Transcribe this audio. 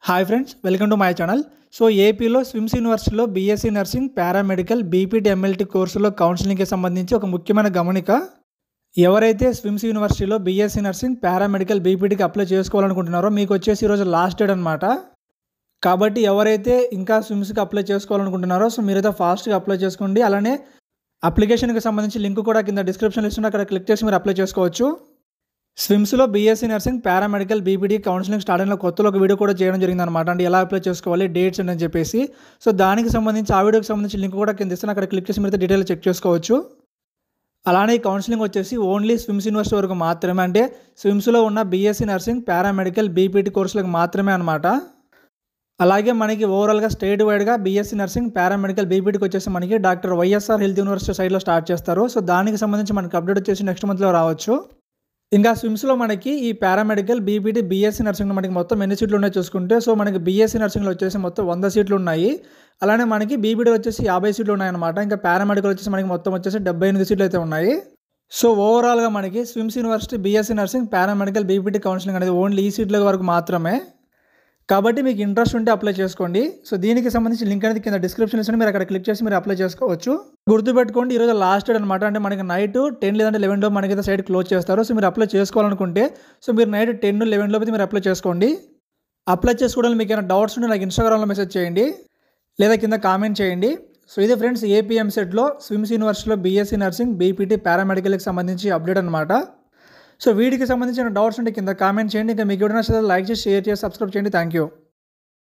Hi friends, welcome to my channel. So ఏపీలో స్విమ్స్ యూనివర్సిటీలో BSc nursing, paramedical, BPT, MLT కోర్సులో కౌన్సిలింగ్కి సంబంధించి ఒక ముఖ్యమైన గమనిక. ఎవరైతే స్విమ్స్ యూనివర్సిటీలో బీఎస్సీ నర్సింగ్, పారామెడికల్, బీపీటీకి అప్లై చేసుకోవాలనుకుంటున్నారో మీకు వచ్చేసి ఈరోజు లాస్ట్ డేట్ అనమాట. కాబట్టి ఎవరైతే ఇంకా స్విమ్స్కి అప్లై చేసుకోవాలనుకుంటున్నారో సో మీరైతే ఫాస్ట్గా అప్లై చేసుకోండి. అలానే అప్లికేషన్కి సంబంధించి లింక్ కూడా కింద డిస్క్రిప్షన్లో ఇస్తుంటే అక్కడ క్లిక్ చేసి మీరు అప్లై చేసుకోవచ్చు. స్విమ్స్లో BSc nursing, paramedical, BPT counselling start అయిన కొత్తలో ఒక వీడియో కూడా చేయడం జరిగింది అనమాట. అంటే ఎలా అప్లై చేసుకోవాలి, డేట్స్ అని చెప్పేసి. సో దానికి సంబంధించి ఆ వీడియోకి సంబంధించి లింక్ కూడా కింద ఇస్తాను, అక్కడ క్లిక్ చేసి మీరు డీటెయిల్ చెక్ చేసుకోవచ్చు. అలానే ఈ కౌన్సిలింగ్ వచ్చేసి ఓన్లీ స్విమ్స్ యూనివర్సిటీ వరకు మాత్రమే, అంటే స్విమ్స్లో ఉన్న బీఎస్సీ నర్సింగ్, పారామెడికల్, బీపీటీ కోర్సులకు మాత్రమే అనమాట. అలాగే మనకి ఓవరాల్గా స్టేట్ వైడ్గా బీఎస్సీ నర్సింగ్, పారామెడికల్, బీపీటీకి వచ్చేసి మనకి డాక్టర్ వైఎస్ఆర్ హెల్త్ యూనివర్సిటీ సైడ్లో స్టార్ట్ చేస్తారు. సో దానికి సంబంధించి మనకి అప్డేట్ వచ్చేసి నెక్స్ట్ మంత్లో రావచ్చు. ఇంకా స్విమ్స్లో మనకి ఈ పారామెడికల్, బీపీటీ, బీఎస్సీ నర్సింగ్లో మనకి మొత్తం ఎన్ని సీట్లు ఉన్నాయో చూసుకుంటే సో మనకి బీఎస్సీ నర్సింగ్లో వచ్చేసి మొత్తం 100 సీట్లు ఉన్నాయి. అలానే మనకి బీపీటీ వచ్చేసి 50 సీట్లు ఉన్నాయన్నమాట. ఇంకా పారామెడికల్ వచ్చేసి మనకి మొత్తం వచ్చేసి 78 సీట్లు అయితే ఉన్నాయి. సో ఓవరాల్గా మనకి SVIMS university BSc nursing, paramedical, BPT counselling అనేది ఓన్లీ ఈ సీట్ల వరకు మాత్రమే. కాబట్టి మీకు ఇంట్రెస్ట్ ఉంటే అప్లై చేసుకోండి. సో దీనికి సంబంధించి లింక్ అనేది కింద డిస్క్రిప్షన్ ఇస్తాను, మీరు అక్కడ క్లిక్ చేసి మీరు అప్లై చేసుకోవచ్చు. గుర్తుపెట్టుకోండి, ఈరోజు లాస్ట్ డేట్ అనమాట. అంటే మనకి నైట్ 10 లేదంటే 11 లోపు మనకైతే సైట్ క్లోజ్ చేస్తారు. సో మీరు అప్లై చేసుకోవాలనుకుంటే సో మీరు నైట్ 10, 11 లోపు మీరు అప్లై చేసుకోండి. అప్లై చేసుకోవడానికి మీకు ఏమైనా డౌట్స్ ఉంటే నాకు ఇన్స్టాగ్రామ్లో మెసేజ్ చేయండి లేదా కింద కామెంట్ చేయండి. సో ఇదే ఫ్రెండ్స్ ఏపీ ఎంసెట్లో స్విమ్స్ యూనివర్సిటీలో బీఎస్సీ నర్సింగ్, బీపీటీ, పారామెడికల్కి సంబంధించి అప్డేట్ అనమాట. సో వీటికి సంబంధించిన డౌట్స్ ఉంటే కింద కామెంట్ చేయండి. ఇంకా మీకు ఎవరైనా లైక్ చేసి, షేర్ చేసి, సబ్స్క్రైబ్ చేయండి. Thank you.